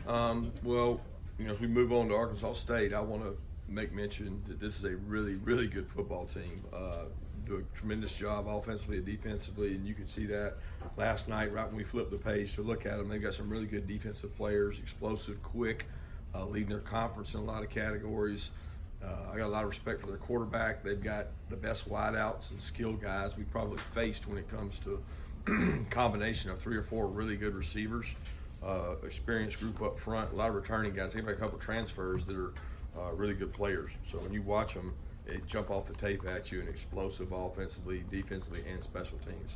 Well, as we move on to Arkansas State, I want to make mention that this is a really, really good football team. Do a tremendous job offensively and defensively, and you could see that last night right when we flipped the page to look at them. They've got some really good defensive players, explosive, quick, leading their conference in a lot of categories. I got a lot of respect for their quarterback. They've got the best wideouts and skilled guys we probably faced when it comes to combination of 3 or 4 really good receivers, experienced group up front, a lot of returning guys. They've got a couple of transfers that are really good players. So when you watch them, they jump off the tape at you and explosive offensively, defensively, and special teams.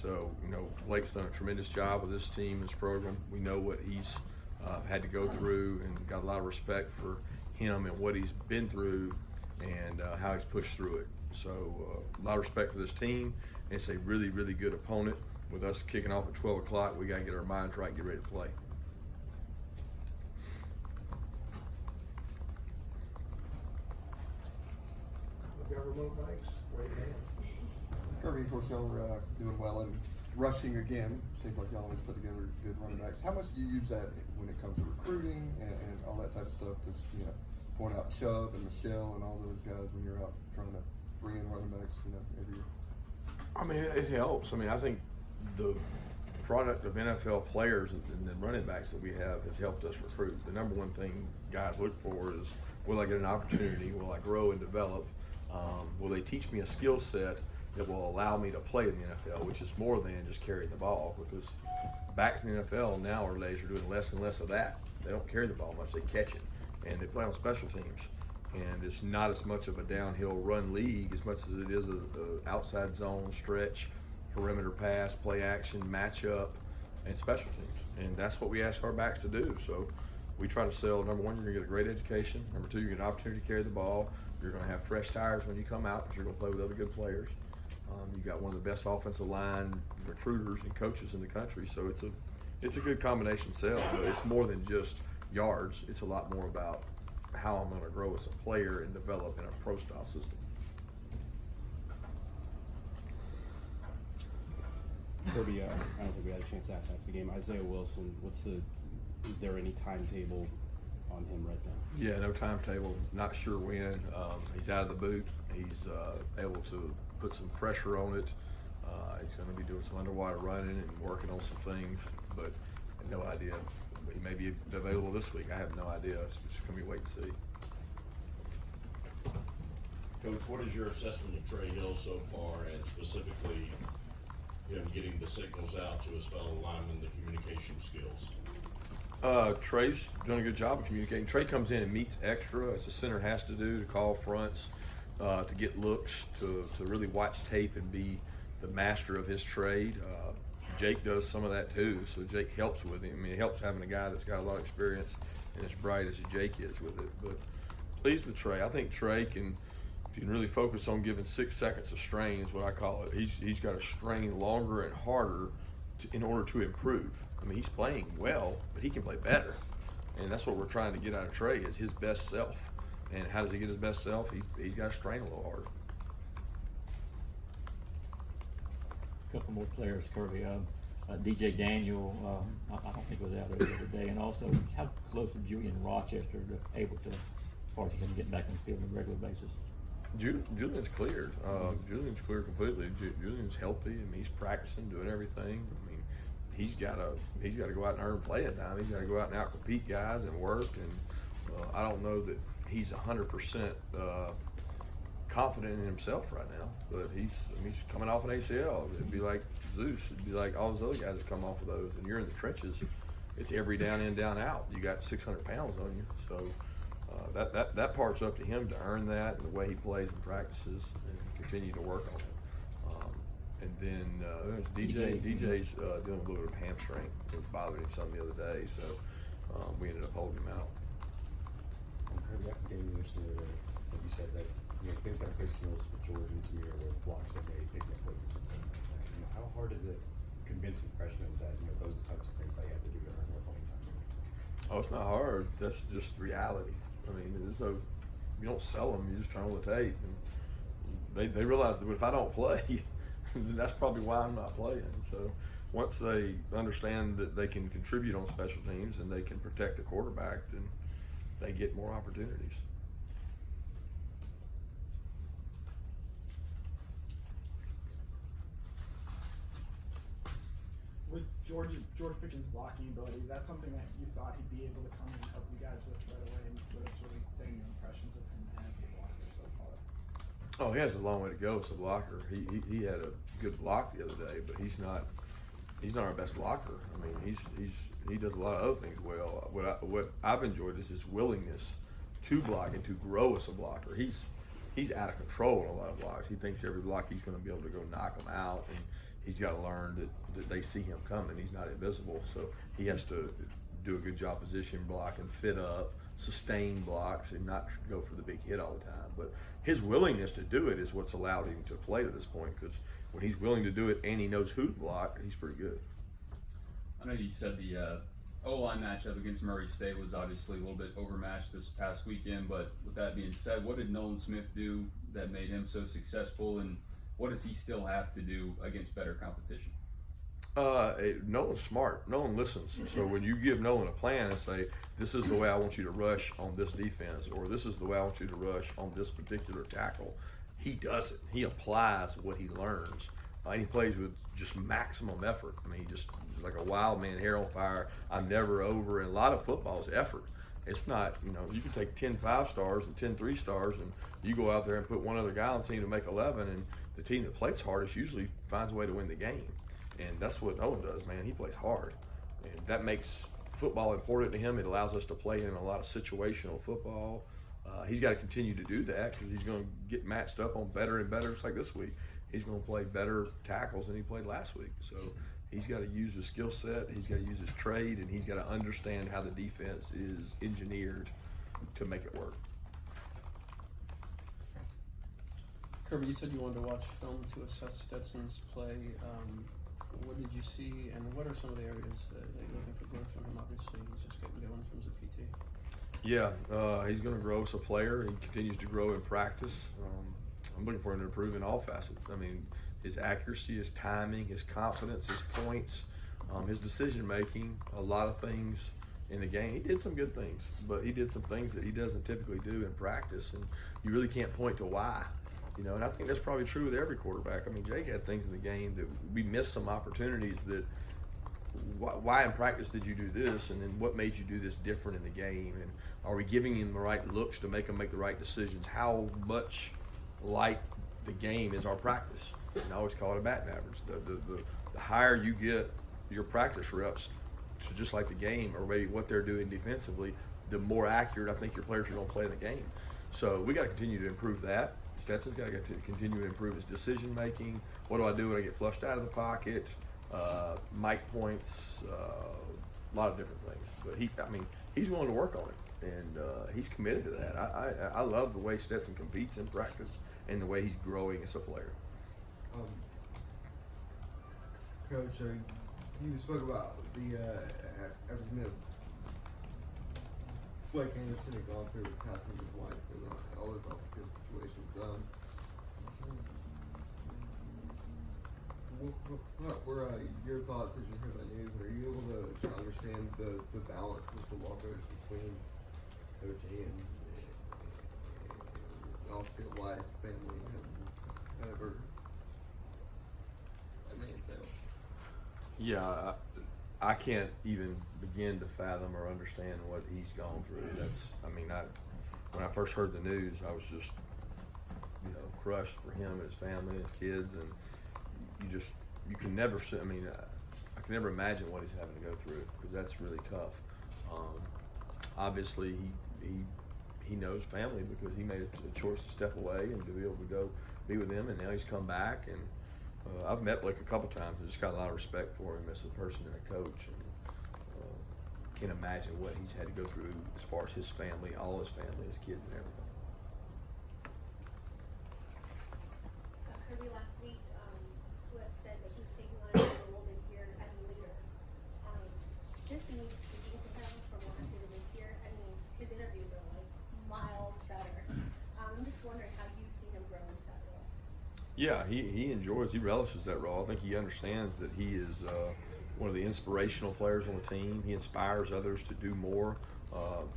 So, Blake's done a tremendous job with this team, this program. We know what he's had to go through and got a lot of respect for him and what he's been through and how he's pushed through it. So a lot of respect for this team. And it's a really, really good opponent. With us kicking off at 12 o'clock, we got to get our minds right and get ready to play. Government banks, great man. Kirby, of course, y'all are doing well in rushing again. Seems like y'all always put together good running backs. How much do you use that when it comes to recruiting and all that type of stuff? Just point out Chubb and Michelle and all those guys when you're out trying to bring in running backs, every year. I mean, it helps. I think the product of NFL players and the running backs that we have has helped us recruit. The number one thing guys look for is, will I get an opportunity? Will I grow and develop? Will they teach me a skill set that will allow me to play in the NFL, which is more than just carrying the ball, because backs in the NFL nowadays are doing less and less of that. They don't carry the ball much, they catch it, and they play on special teams. And it's not as much of a downhill run league as much as it is a outside zone, stretch, perimeter pass, play action, matchup, and special teams. And that's what we ask our backs to do. So we try to sell, number one, you're going to get a great education. Number two, you get an opportunity to carry the ball. You're going to have fresh tires when you come out because you're going to play with other good players. You've got one of the best offensive line recruiters and coaches in the country. So it's a good combination sell. But it's more than just yards. It's a lot more about how I'm going to grow as a player and develop in a pro-style system. Kirby, I don't think we had a chance to ask after the game. Isaiah Wilson, is there any timetable on him right now? Yeah, no timetable. Not sure when. He's out of the boot. He's able to put some pressure on it. He's going to be doing some underwater running and working on some things, but no idea. He may be available this week. I have no idea. It's just going to be wait and see. Coach, what is your assessment of Trey Hill so far, and specifically him getting the signals out to his fellow linemen, the communication skills? Trey's doing a good job of communicating. Trey comes in and meets extra, as a center has to do, to call fronts, to get looks, to really watch tape and be the master of his trade. Jake does some of that too, so Jake helps with him. It helps having a guy that's got a lot of experience and as bright as Jake is with it. But pleased with Trey. I think Trey can really focus on giving 6 seconds of strain is what I call it. He's got to strain longer and harder in order to improve. He's playing well, but he can play better. And that's what we're trying to get out of Trey, is his best self. And how does he get his best self? He's got to strain a little harder. A couple more players, Kirby. DJ Daniel, I don't think was out there the other day. And also, how close is Julian Rochester able to, as far as he can get back in the field on a regular basis? Julian's cleared. Julian's cleared completely. Julian's healthy. He's practicing, doing everything. He's got to go out and earn playing time. He's got to go out and out-compete guys and work. And I don't know that he's 100% confident in himself right now. But he's coming off an ACL. It'd be like Zeus. It'd be like all those other guys that come off of those. And you're in the trenches. It's every down in, down out. You got 600 pounds on you. So that part's up to him to earn that, and the way he plays and practices, and continue to work on it. And then there's DJ. DJ's dealing with a little bit of hamstring. It bothered him some the other day, so we ended up holding him out. Kirby, after the game, you mentioned that you said that things like Chris Mills with George and Samir were blocks that made picking up blitzes and things like that. How hard is it convincing freshmen that those types of things that you have to do to earn more playing time? Oh, it's not hard. That's just reality. You don't sell them. You just turn on the tape, and they realize that if I don't play, then that's probably why I'm not playing. So once they understand that they can contribute on special teams and they can protect the quarterback, then they get more opportunities. With George Pickens' blocking ability, is that something that you thought he'd be able to come and help you guys with right away? And what are sort of been your impressions of him as a blocker so far? Oh, he has a long way to go as a blocker. He had a good block the other day, but he's not our best blocker. I mean, he does a lot of other things well. What I've enjoyed is his willingness to block and to grow as a blocker. He's out of control in a lot of blocks. He thinks every block he's going to be able to go knock them out, and he's got to learn that they see him coming. He's not invisible, so he has to do a good job position blocking, fit up, sustain blocks, and not go for the big hit all the time. But his willingness to do it is what's allowed him to play to this point, because when he's willing to do it and he knows who to block, he's pretty good. I know you said the O-line matchup against Murray State was obviously a little bit overmatched this past weekend, but with that being said, what did Nolan Smith do that made him so successful, and what does he still have to do against better competition? Nolan's smart. Nolan listens. So when you give Nolan a plan and say, this is the way I want you to rush on this defense, or this is the way I want you to rush on this particular tackle, he does it. He applies what he learns. And he plays with just maximum effort. I mean, he just like a wild man, hair on fire. I'm never over. And a lot of football is effort. It's not, you can take 10 5-stars and 10 3-stars, and you go out there and put one other guy on the team to make 11, and the team that plays hardest usually finds a way to win the game. And that's what Nolan does, man. He plays hard. And that makes football important to him. It allows us to play in a lot of situational football. He's got to continue to do that because he's going to get matched up on better and better. Just like this week, he's going to play better tackles than he played last week. So he's got to use his skill set, he's got to use his trade, and he's got to understand how the defense is engineered to make it work. Kirby, you said you wanted to watch film to assess Stetson's play. What did you see, and what are some of the areas that you're looking for growth from him? Obviously, he's just getting going in terms of PT. Yeah, he's going to grow as a player. He continues to grow in practice. I'm looking for him to improve in all facets. I mean, his accuracy, his timing, his confidence, his points, his decision making, a lot of things in the game. He did some good things, but he did some things that he doesn't typically do in practice, and you really can't point to why. And I think that's probably true with every quarterback. I mean, Jake had things in the game that we missed some opportunities that, why in practice did you do this, and then what made you do this different in the game, and are we giving him the right looks to make him make the right decisions? How much like the game is our practice? And I always call it a batting average. The higher you get your practice reps to just like the game, or maybe what they're doing defensively, the more accurate I think your players are going to play in the game. So we got to continue to improve that. Stetson's got to continue to improve his decision making. What do I do when I get flushed out of the pocket? Mic points, a lot of different things. But he's willing to work on it, and he's committed to that. I love the way Stetson competes in practice and the way he's growing as a player. Coach, you spoke about the Blake Anderson had gone through passing his wife and all those awful good situations. What were your thoughts as you heard that news? Are you able to understand the balance Mr. Walker between coaching and off-field life, family, and whatever that may entail? Yeah, I can't even begin to fathom or understand what he's gone through. When I first heard the news, I was just, crushed for him and his family and his kids, and you can never, I can never imagine what he's having to go through, because that's really tough. Obviously, he knows family because he made a choice to step away and to be able to go be with them, and now he's come back, and I've met Blake a couple times. I just got a lot of respect for him as a person and a coach, and can't imagine what he's had to go through as far as his family, all his family, his kids, and everything. Kirby, last week, Swift said that he was taking on a new role this year as a leader. Just in me speaking to him from last year to this year, his interviews are like miles better. I'm just wondering how you've seen him grow into that role. Yeah, he relishes that role. I think he understands that he is one of the inspirational players on the team. He inspires others to do more.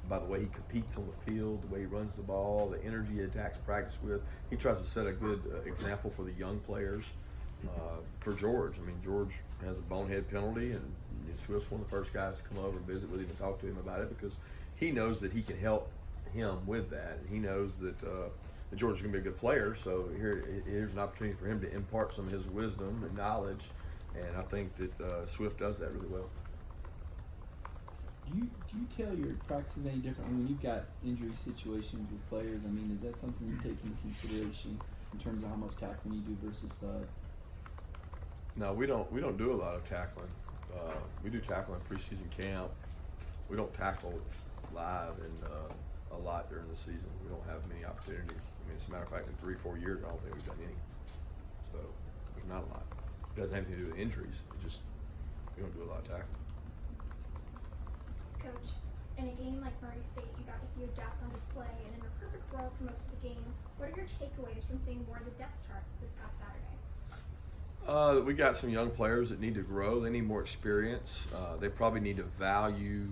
By the way he competes on the field, the way he runs the ball, the energy he attacks practice with. He tries to set a good example for the young players. For George, I mean, George has a bonehead penalty, and Swift's one of the first guys to come over and visit with him and talk to him about it, because he knows that he can help him with that. And he knows that, that George is going to be a good player, so here's an opportunity for him to impart some of his wisdom and knowledge, and I think that Swift does that really well. Do you tailor your practices any differently when you've got injury situations with players? I mean, is that something you take into consideration in terms of how much tackling you do versus No, we don't do a lot of tackling. We do tackling in preseason camp. We don't tackle live and a lot during the season. We don't have many opportunities. I mean, as a matter of fact, in 3-4 years, I don't think we've done any. So there's not a lot. It doesn't have anything to do with injuries. It just, we don't do a lot of tackling. Coach, in a game like Murray State, you got to see your depth on display, and in a perfect world for most of the game, what are your takeaways from seeing more of the depth chart this past Saturday? We got some young players that need to grow. They need more experience. They probably need to value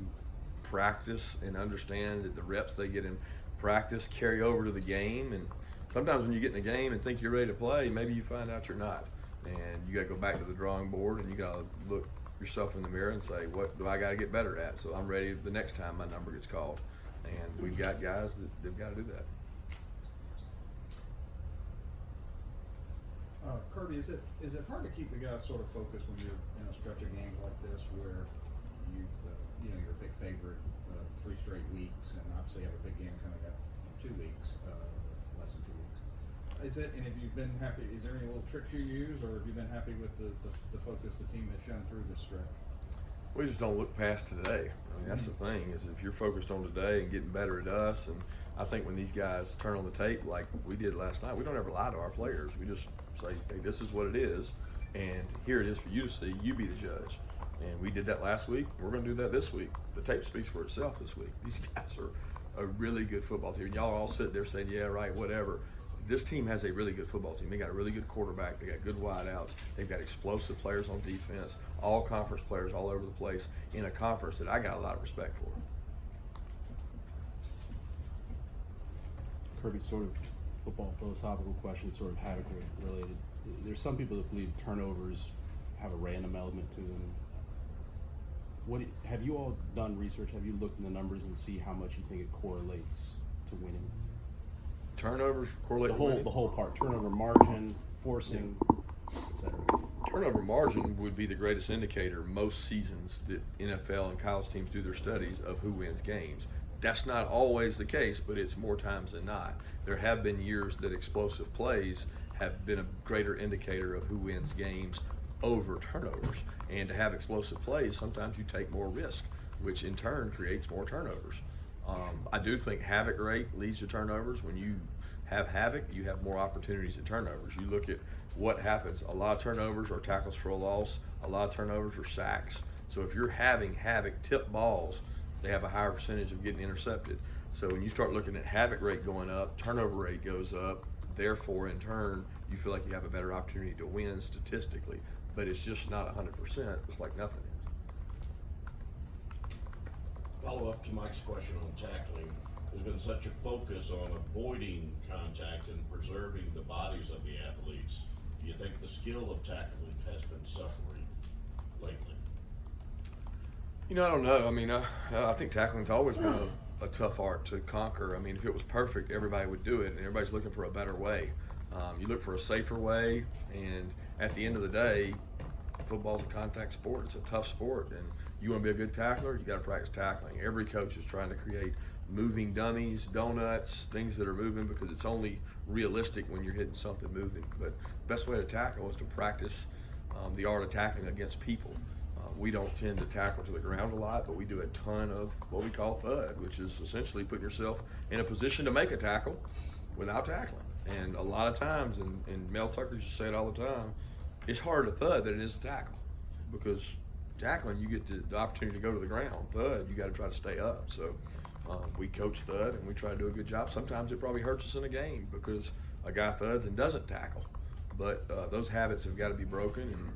practice and understand that the reps they get in practice carry over to the game. And sometimes when you get in the game and think you're ready to play, maybe you find out you're not. And you got to go back to the drawing board, and you got to look yourself in the mirror and say, what do I got to get better at, so I'm ready the next time my number gets called. And we've got guys that they've got to do that. Kirby, is it hard to keep the guys sort of focused when you're in a stretch of games like this, where you know, you're a big favorite 3 straight weeks, and obviously have a big game coming up in 2 weeks, less than 2 weeks. And if you've been happy, is there any little tricks you use, or have you been happy with the focus the team has shown through this stretch? We just don't look past today. I mean, that's the thing, is if you're focused on today and getting better at us, and I think when these guys turn on the tape like we did last night, we don't ever lie to our players. We just say, hey, this is what it is, and here it is for you to see. You be the judge. And we did that last week. We're going to do that this week. The tape speaks for itself this week. These guys are a really good football team. Y'all are all sitting there saying, yeah, right, whatever. This team has a really good football team. They got a really good quarterback. They got good wideouts. They've got explosive players on defense, all conference players all over the place in a conference that I got a lot of respect for. Kirby, sort of football philosophical question, sort of havoc related. There's some people that believe turnovers have a random element to them. Have you all done research? Have you looked in the numbers and see how much you think it correlates to winning? Turnovers correlate to winning? The whole part. Turnover margin, forcing, etc. Turnover margin would be the greatest indicator most seasons that NFL and college teams do their studies of who wins games. That's not always the case, but it's more times than not. There have been years that explosive plays have been a greater indicator of who wins games over turnovers. And to have explosive plays, sometimes you take more risk, which in turn creates more turnovers. I do think havoc rate leads to turnovers. When you have havoc, you have more opportunities at turnovers. You look at what happens. A lot of turnovers are tackles for a loss. A lot of turnovers are sacks. So if you're having havoc tip balls, they have a higher percentage of getting intercepted. So when you start looking at havoc rate going up, turnover rate goes up. Therefore, in turn, you feel like you have a better opportunity to win statistically. But it's just not 100%. It's like nothing is. Follow up to Mike's question on tackling. There's been such a focus on avoiding contact and preserving the bodies of the athletes. Do you think the skill of tackling has been suffering lately? You know, I don't know. I mean, I think tackling's always been a tough art to conquer. I mean, if it was perfect, everybody would do it, and everybody's looking for a better way. You look for a safer way, and at the end of the day, football's a contact sport. It's a tough sport, and you want to be a good tackler, you got to practice tackling. Every coach is trying to create moving dummies, donuts, things that are moving, because it's only realistic when you're hitting something moving. But the best way to tackle is to practice the art of tackling against people. We don't tend to tackle to the ground a lot, but we do a ton of what we call thud, which is essentially putting yourself in a position to make a tackle without tackling. And a lot of times, and Mel Tucker used to say it all the time, it's harder to thud than it is to tackle, because tackling, you get the opportunity to go to the ground. Thud, you got to try to stay up. So we coach thud, and we try to do a good job. Sometimes it probably hurts us in a game because a guy thuds and doesn't tackle. But those habits have got to be broken, and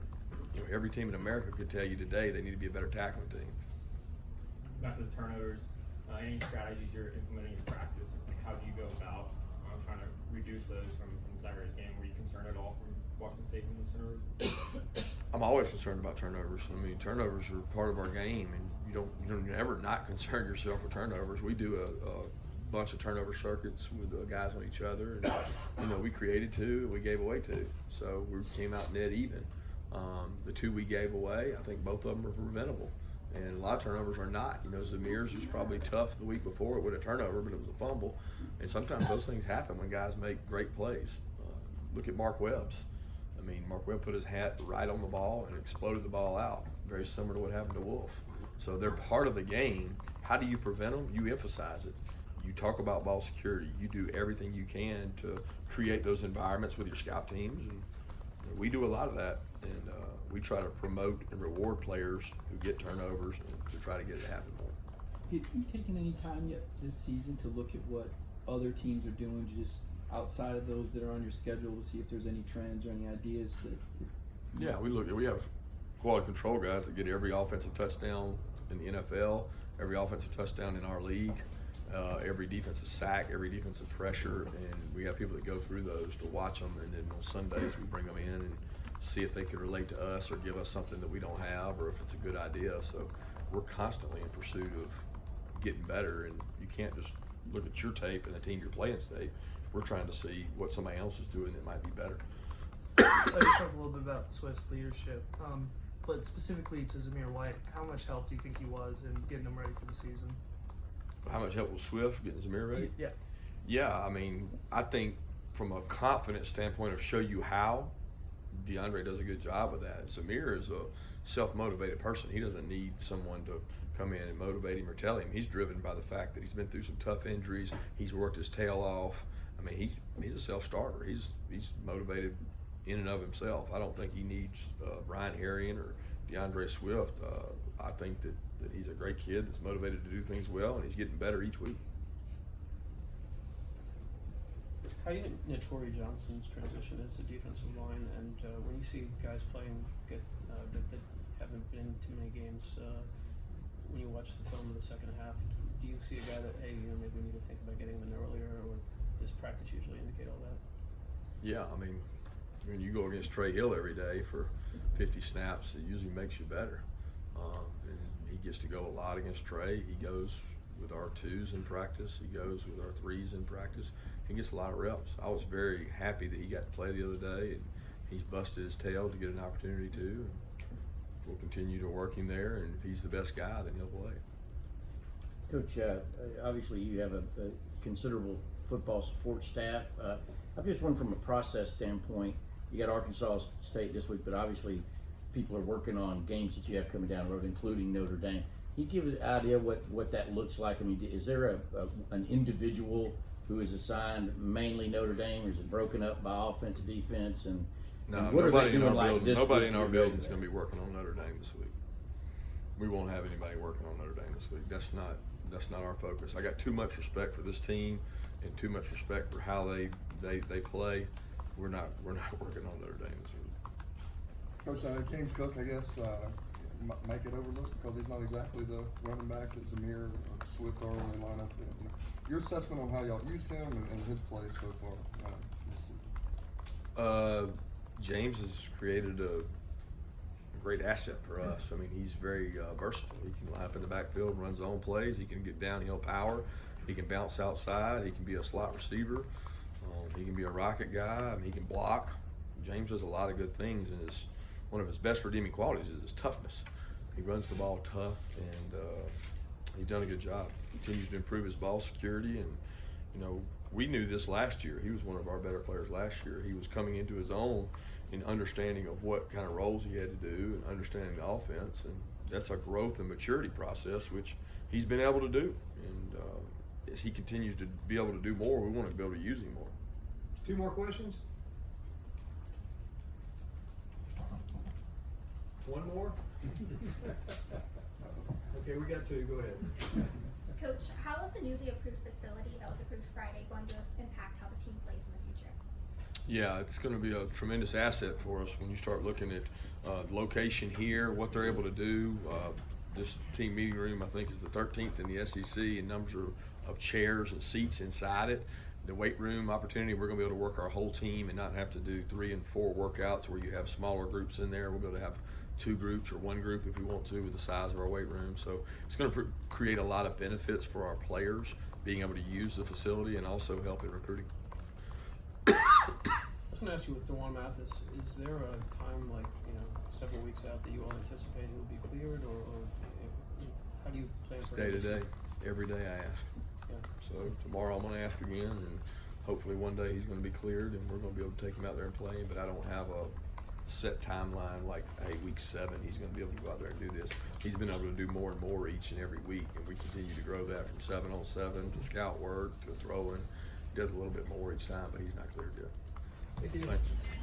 every team in America could tell you today they need to be a better tackling team. Back to the turnovers, any strategies you're implementing in practice? Like, how do you go about trying to reduce those from Saturday's game? Were you concerned at all from watching tape in those turnovers? I'm always concerned about turnovers. I mean, turnovers are part of our game, and you don't ever not concern yourself with turnovers. We do a bunch of turnover circuits with guys on each other, and we created 2, we gave away 2, so we came out net even. The 2 we gave away, I think both of them are preventable, and a lot of turnovers are not. Zamir's was probably tough the week before with a turnover, but it was a fumble, and sometimes those things happen when guys make great plays. Look at Mark Webb's. I mean, Mark Webb put his hat right on the ball and exploded the ball out, very similar to what happened to Wolf. So they're part of the game. How do you prevent them? You emphasize it. You talk about ball security. You do everything you can to create those environments with your scout teams, and we do a lot of that. And we try to promote and reward players who get turnovers and to try to get it to happen more. Have you taken any time yet this season to look at what other teams are doing, just outside of those that are on your schedule, to see if there's any trends or any ideas that? Yeah, we have quality control guys that get every offensive touchdown in the NFL, every offensive touchdown in our league, every defensive sack, every defensive pressure, and we have people that go through those to watch them, and then on Sundays we bring them in and see if they can relate to us or give us something that we don't have, or if it's a good idea. So we're constantly in pursuit of getting better, and you can't just look at your tape and the team you're playing's tape. We're trying to see what somebody else is doing that might be better. Let me talk a little bit about Swift's leadership, but specifically to Zamir White, how much help do you think he was in getting him ready for the season? How much help was Swift getting Zamir ready? Yeah. Yeah, I mean, I think from a confidence standpoint of show you how, DeAndre does a good job of that. Zamir is a self-motivated person. He doesn't need someone to come in and motivate him or tell him. He's driven by the fact that he's been through some tough injuries. He's worked his tail off. I mean, he's a self-starter. He's motivated in and of himself. I don't think he needs Brian Herrion or DeAndre Swift. I think that he's a great kid that's motivated to do things well, and he's getting better each week. How do you think Notori Johnson's transition as the defensive line, and when you see guys playing good that haven't been to many games, when you watch the film in the second half, do you see a guy that, hey, maybe we need to think about getting him in earlier, or does practice usually indicate all that? Yeah, I mean, when you go against Trey Hill every day for 50 snaps, it usually makes you better. And he gets to go a lot against Trey. He goes with our 2s in practice. He goes with our 3s in practice. He gets a lot of reps. I was very happy that he got to play the other day, and he's busted his tail to get an opportunity to. And we'll continue to work him there, and if he's the best guy, then he'll play. Coach, obviously you have a considerable football support staff. I'm just wondering from a process standpoint, you got Arkansas State this week, but obviously people are working on games that you have coming down the road, including Notre Dame. Can you give us an idea what that looks like? I mean, is there an individual who is assigned mainly Notre Dame, or is it broken up by offense, defense, and No, what nobody are they in our doing like building. this Nobody week in our you're building is building? going to be working on Notre Dame this week. We won't have anybody working on Notre Dame this week. That's not our focus. I got too much respect for this team and too much respect for how they play. We're not working on Notre Dame this week. Coach, James Cook, I guess, might get overlooked because he's not exactly the running back that Zamir or Swift are when they line up. Your assessment on how y'all used him and his play so far this season? James has created a great asset for us. I mean, he's very versatile. He can line up in the backfield, run zone plays. He can get downhill power. He can bounce outside. He can be a slot receiver. He can be a rocket guy. I mean, he can block. James does a lot of good things, and one of his best redeeming qualities is his toughness. He runs the ball tough, and he's done a good job. Continues to improve his ball security, and we knew this last year. He was one of our better players last year. He was coming into his own in understanding of what kind of roles he had to do and understanding the offense, and that's a growth and maturity process which he's been able to do. And as he continues to be able to do more, we want to be able to use him more. 2 more questions? 1 more? Okay, we got 2. Go ahead. Coach, how is the newly approved facility that was approved Friday going to impact how the team plays in the future? Yeah, it's going to be a tremendous asset for us when you start looking at the location here, what they're able to do. This team meeting room, I think, is the 13th in the SEC in numbers of chairs and seats inside it. The weight room opportunity, we're going to be able to work our whole team and not have to do 3 and 4 workouts where you have smaller groups in there. We'll be able to have 2 groups or 1 group if we want to with the size of our weight room. So it's going to create a lot of benefits for our players being able to use the facility and also help in recruiting. I was going to ask you with DeJuan Mathis, is there a time, like, several weeks out that you all anticipate he will be cleared, or how do you plan for Day to this? day, every day I ask. Yeah. So tomorrow I'm going to ask again, and hopefully one day he's going to be cleared and we're going to be able to take him out there and play him. But I don't have a set timeline like, hey, week 7 he's going to be able to go out there and do this. He's been able to do more and more each and every week, and we continue to grow that from 7-on-7 to scout work to throwing. He does a little bit more each time, but he's not cleared yet. Thank you. Thanks.